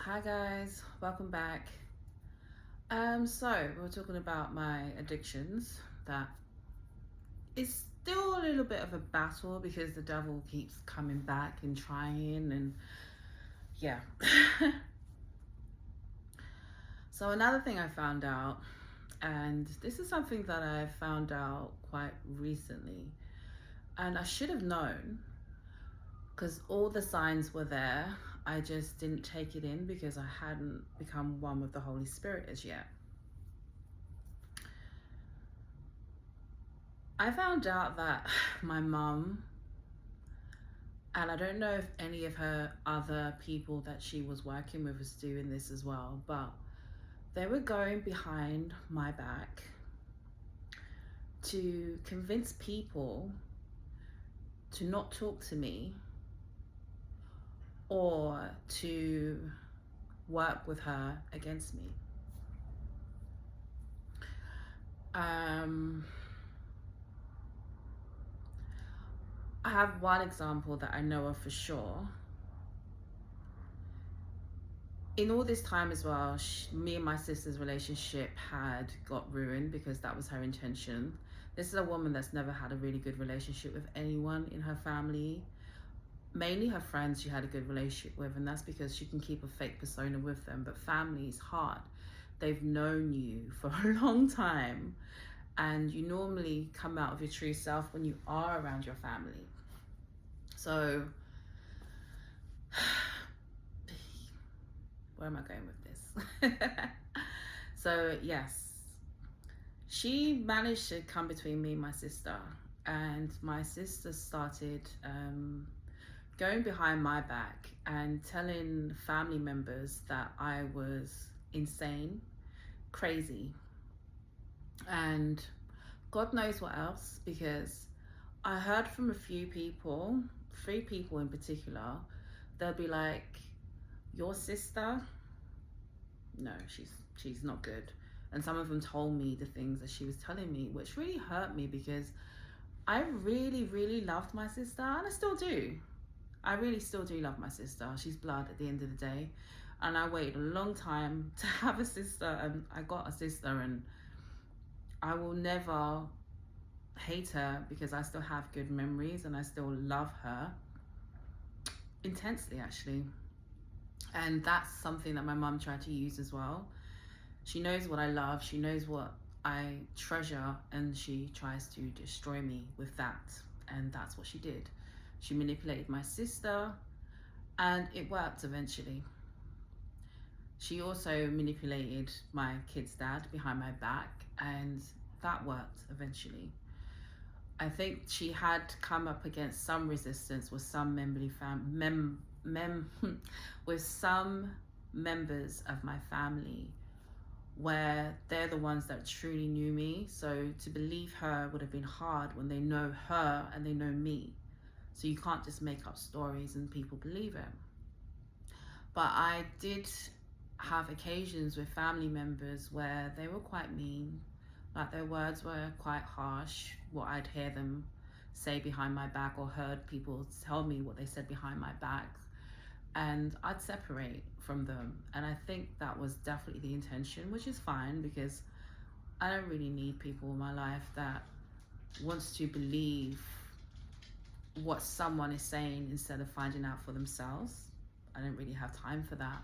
Hi guys, welcome back. So we're talking about my addictions. That is still a little bit of a battle because the devil keeps coming back and trying, and yeah. So another thing I found out, and this is something that I found out quite recently, and I should have known because all the signs were there. I just didn't take it in because I hadn't become one with the Holy Spirit as yet. I found out that my mum, and I don't know if any of her other people that she was working with was doing this as well, but they were going behind my back to convince people to not talk to me or to work with her against me. I have one example that I know of for sure. In all this time as well, me and my sister's relationship had got ruined because that was her intention. This is a woman that's never had a really good relationship with anyone in her family. Mainly her friends she had a good relationship with, and that's because she can keep a fake persona with them. But family is hard. They've known you for a long time, and you normally come out of your true self when you are around your family. So where am I going with this? So yes, she managed to come between me and my sister, and my sister started going behind my back and telling family members that I was insane, crazy, and God knows what else, because I heard from a few people, 3 people in particular. They'll be like, your sister, no, she's not good. And some of them told me the things that she was telling me, which really hurt me because I really loved my sister, and I still do. I really still do love my sister. She's blood at the end of the day. And I waited a long time to have a sister, and I got a sister, and I will never hate her because I still have good memories and I still love her intensely, actually. And that's something that my mum tried to use as well. She knows what I love, she knows what I treasure, and she tries to destroy me with that. And that's what she did. She manipulated my sister, and it worked eventually. She also manipulated my kid's dad behind my back, and that worked eventually. I think she had come up against some resistance with some with some members of my family, where they're the ones that truly knew me. So to believe her would have been hard when they know her and they know me. So you can't just make up stories and people believe it. But I did have occasions with family members where they were quite mean, like their words were quite harsh, what I'd hear them say behind my back, or heard people tell me what they said behind my back, and I'd separate from them. And I think that was definitely the intention, which is fine because I don't really need people in my life that wants to believe what someone is saying instead of finding out for themselves. I don't really have time for that.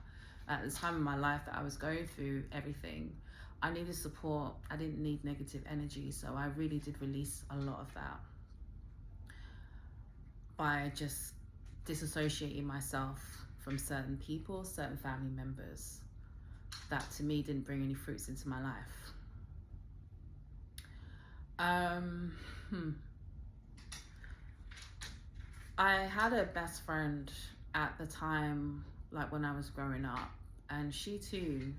At the time in my life that I was going through everything, I needed support. I didn't need negative energy, so I really did release a lot of that by just disassociating myself from certain people, certain family members that to me didn't bring any fruits into my life. I had a best friend at the time, like when I was growing up, and she too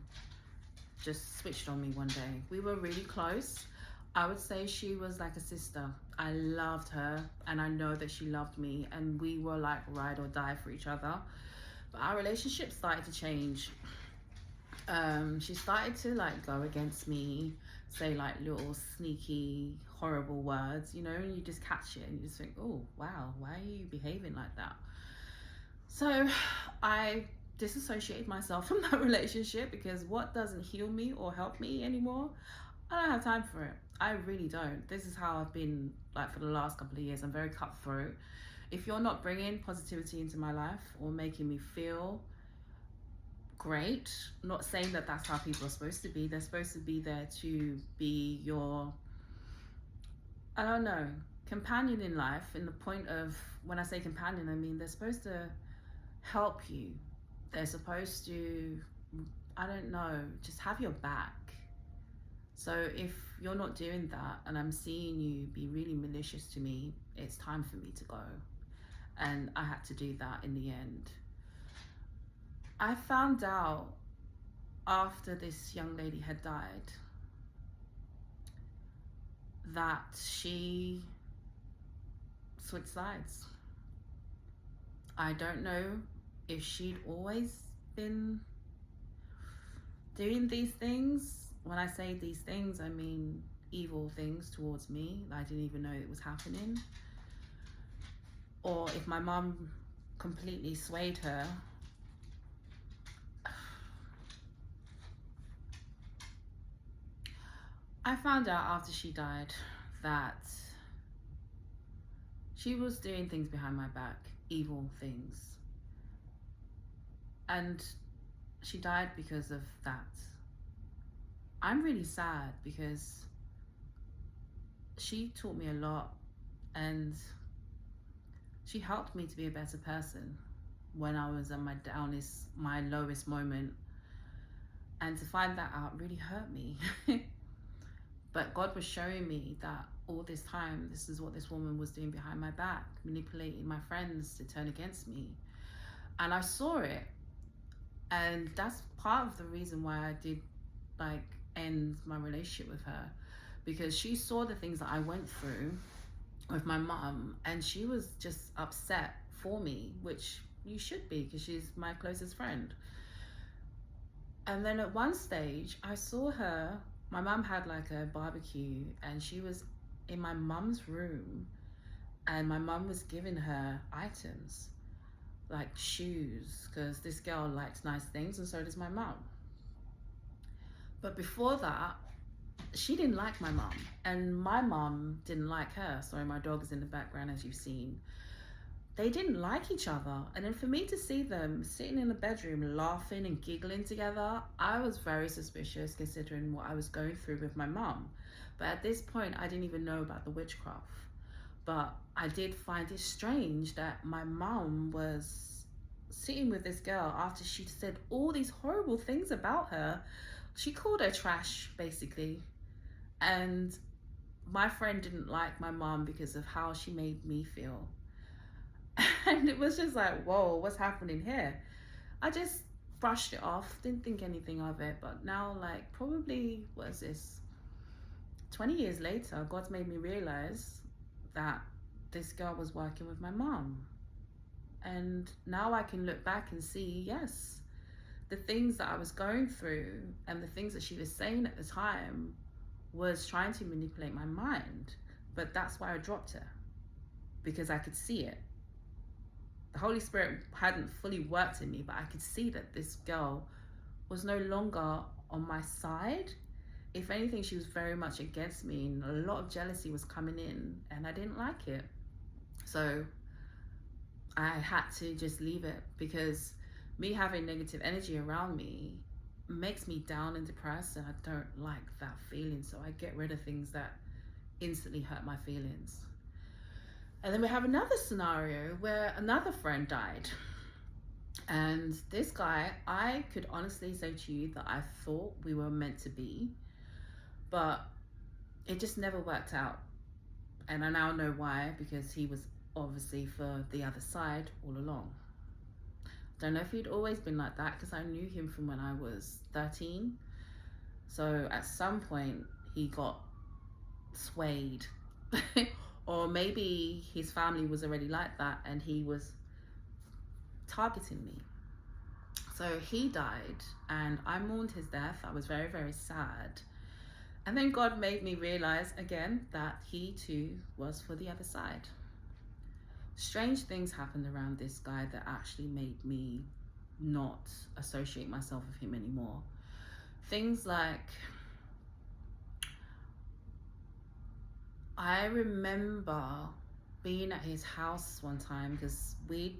just switched on me one day. We were really close. I would say she was like a sister. I loved her, and I know that she loved me, and we were like ride or die for each other. But our relationship started to change. She started to like go against me, say like little sneaky, horrible words, you know, and you just catch it and you just think, oh wow, why are you behaving like that? So I disassociated myself from that relationship, because what doesn't heal me or help me anymore, I don't have time for it. I really don't. This is how I've been like for the last couple of years. I'm very cutthroat. If you're not bringing positivity into my life or making me feel great, not saying that that's how people are supposed to be. They're supposed to be there to be your, I don't know, companion in life. In the point of, when I say companion, I mean they're supposed to help you. They're supposed to, I don't know, just have your back. So if you're not doing that and I'm seeing you be really malicious to me, it's time for me to go. And I had to do that in the end. I found out after this young lady had died that she switched sides. I don't know if she'd always been doing these things. When I say these things, I mean evil things towards me. I didn't even know it was happening. Or if my mum completely swayed her. I found out after she died that she was doing things behind my back, evil things. And she died because of that. I'm really sad because she taught me a lot and she helped me to be a better person when I was at my lowest moment. And to find that out really hurt me. But God was showing me that all this time, this is what this woman was doing behind my back, manipulating my friends to turn against me. And I saw it. And that's part of the reason why I did end my relationship with her, because she saw the things that I went through with my mum and she was just upset for me, which you should be because she's my closest friend. And then at one stage I saw her, my mum had like a barbecue and she was in my mum's room and my mum was giving her items like shoes, because this girl likes nice things and so does my mum. But before that, she didn't like my mum and my mum didn't like her. Sorry, my dog is in the background as you've seen. They didn't like each other. And then for me to see them sitting in the bedroom laughing and giggling together, I was very suspicious considering what I was going through with my mum. But at this point, I didn't even know about the witchcraft. But I did find it strange that my mum was sitting with this girl after she said all these horrible things about her. She called her trash, basically. And my friend didn't like my mom because of how she made me feel. And it was just like, whoa, what's happening here? I just brushed it off, didn't think anything of it. But now, like, probably, what is this? 20 years later, God's made me realize that this girl was working with my mom. And now I can look back and see, yes, the things that I was going through and the things that she was saying at the time was trying to manipulate my mind. But that's why I dropped her, because I could see it. The Holy Spirit hadn't fully worked in me, but I could see that this girl was no longer on my side. If anything, she was very much against me, and a lot of jealousy was coming in, and I didn't like it. So I had to just leave it, because me having negative energy around me makes me down and depressed, and I don't like that feeling. So I get rid of things that instantly hurt my feelings. And then we have another scenario where another friend died. And this guy, I could honestly say to you that I thought we were meant to be, but it just never worked out. And I now know why, because he was obviously for the other side all along. Don't know if he'd always been like that, because I knew him from when I was 13. So at some point he got swayed. Or maybe his family was already like that and he was targeting me. So he died and I mourned his death. I was very, very sad. And then God made me realize again that he too was for the other side. Strange things happened around this guy that actually made me not associate myself with him anymore. Things like, I remember being at his house one time because we'd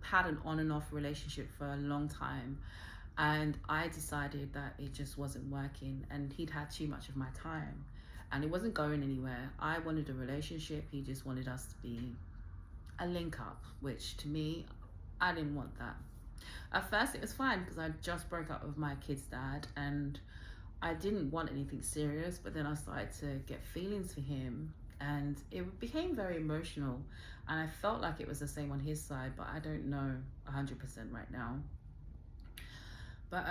had an on and off relationship for a long time, and I decided that it just wasn't working, and he'd had too much of my time and it wasn't going anywhere. I wanted a relationship, he just wanted us to be a link up, which to me, I didn't want that. At first it was fine because I just broke up with my kid's dad and I didn't want anything serious, but then I started to get feelings for him and it became very emotional, and I felt like it was the same on his side, but I don't know 100% right now. But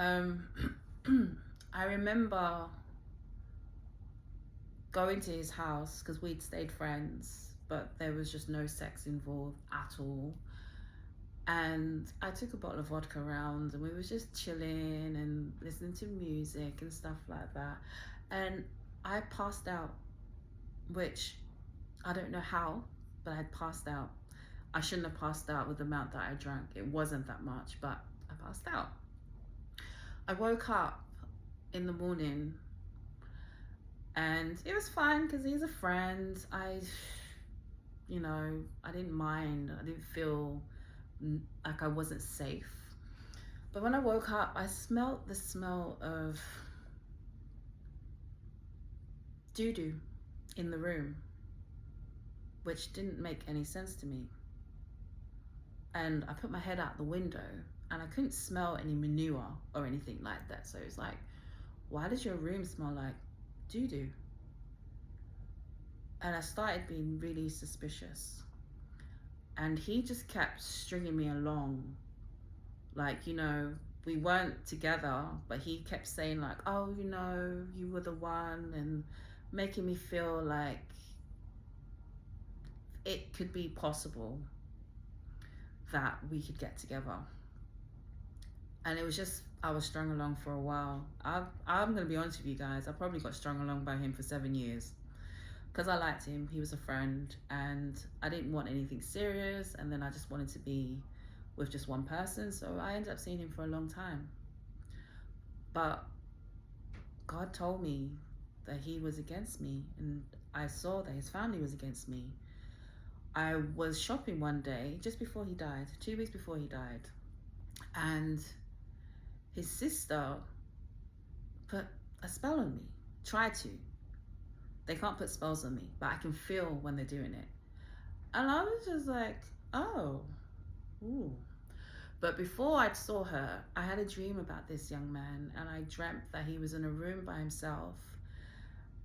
I remember going to his house because we'd stayed friends, but there was just no sex involved at all. And I took a bottle of vodka around and we were just chilling and listening to music and stuff like that. And I passed out, which I don't know how, but I passed out. I shouldn't have passed out with the amount that I drank. It wasn't that much, but I passed out. I woke up in the morning and it was fine because he's a friend. I didn't mind. I didn't feel like I wasn't safe. But when I woke up, I smelled the smell of doo-doo in the room, which didn't make any sense to me. And I put my head out the window and I couldn't smell any manure or anything like that. So it's like, why does your room smell like doo-doo? And I started being really suspicious. And he just kept stringing me along. Like, we weren't together, but he kept saying like, oh, you were the one, and making me feel like it could be possible that we could get together. And it was just, I was strung along for a while. I'm gonna be honest with you guys, I probably got strung along by him for 7 years. Because I liked him, he was a friend, and I didn't want anything serious, and then I just wanted to be with just one person, so I ended up seeing him for a long time. But God told me that he was against me, and I saw that his family was against me. I was shopping one day, just before he died, 2 weeks before he died, and his sister put a spell on me, tried to. They can't put spells on me, but I can feel when they're doing it. And I was just like, oh, ooh. But before I saw her, I had a dream about this young man, and I dreamt that he was in a room by himself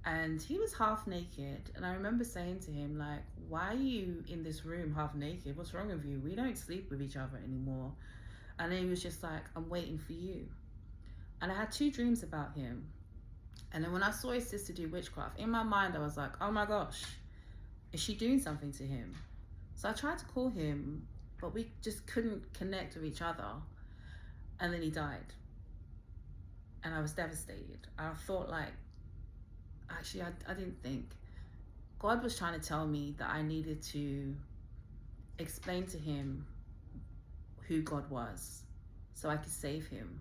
and he was half naked. And I remember saying to him, like, why are you in this room half naked? What's wrong with you? We don't sleep with each other anymore. And he was just like, I'm waiting for you. And I had 2 dreams about him. And then when I saw his sister do witchcraft, in my mind I was like, oh my gosh, is she doing something to him? So I tried to call him, but we just couldn't connect with each other. And then he died. And I was devastated. I thought like, actually I didn't think. God was trying to tell me that I needed to explain to him who God was so I could save him.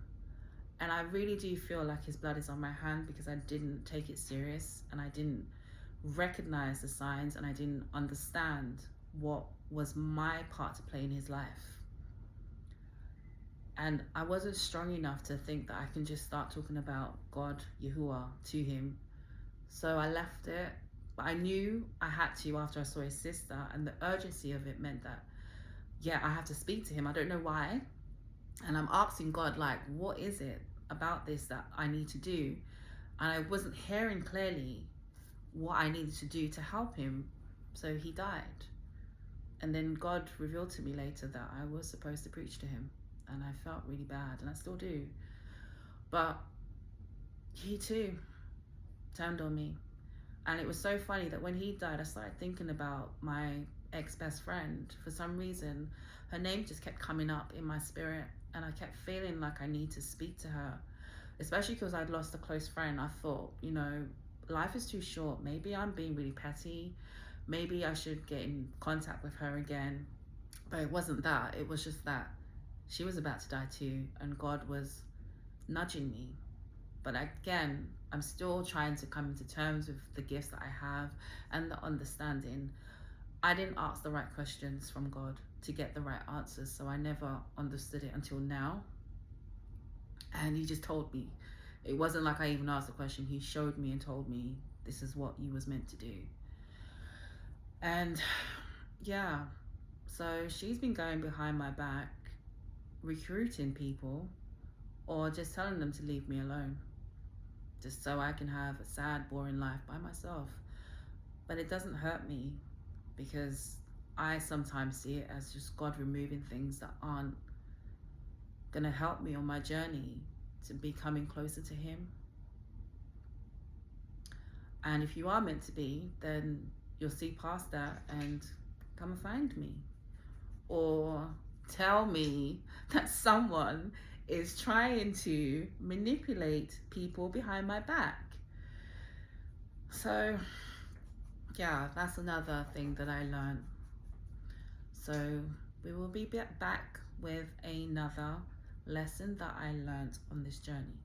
And I really do feel like his blood is on my hand because I didn't take it serious, and I didn't recognize the signs, and I didn't understand what was my part to play in his life. And I wasn't strong enough to think that I can just start talking about God, Yahuwah, to him. So I left it, but I knew I had to after I saw his sister, and the urgency of it meant that, yeah, I have to speak to him. I don't know why. And I'm asking God, like, what is it about this that I need to do? And I wasn't hearing clearly what I needed to do to help him. So he died. And then God revealed to me later that I was supposed to preach to him. And I felt really bad, and I still do. But he too turned on me. And it was so funny that when he died, I started thinking about my ex-best friend. For some reason, her name just kept coming up in my spirit, and I kept feeling like I need to speak to her, especially because I'd lost a close friend. I thought, life is too short. Maybe I'm being really petty. Maybe I should get in contact with her again. But it wasn't that. It was just that she was about to die too, and God was nudging me. But again, I'm still trying to come into terms with the gifts that I have and the understanding. I didn't ask the right questions from God to get the right answers, so I never understood it until now. And He just told me. It wasn't like I even asked the question. He showed me and told me this is what you was meant to do. And yeah, so she's been going behind my back, recruiting people, or just telling them to leave me alone, just so I can have a sad, boring life by myself. But it doesn't hurt me, because I sometimes see it as just God removing things that aren't going to help me on my journey to becoming closer to Him. And if you are meant to be, then you'll see past that and come and find me. Or tell me that someone is trying to manipulate people behind my back. So yeah, that's another thing that I learned. So we will be back with another lesson that I learned on this journey.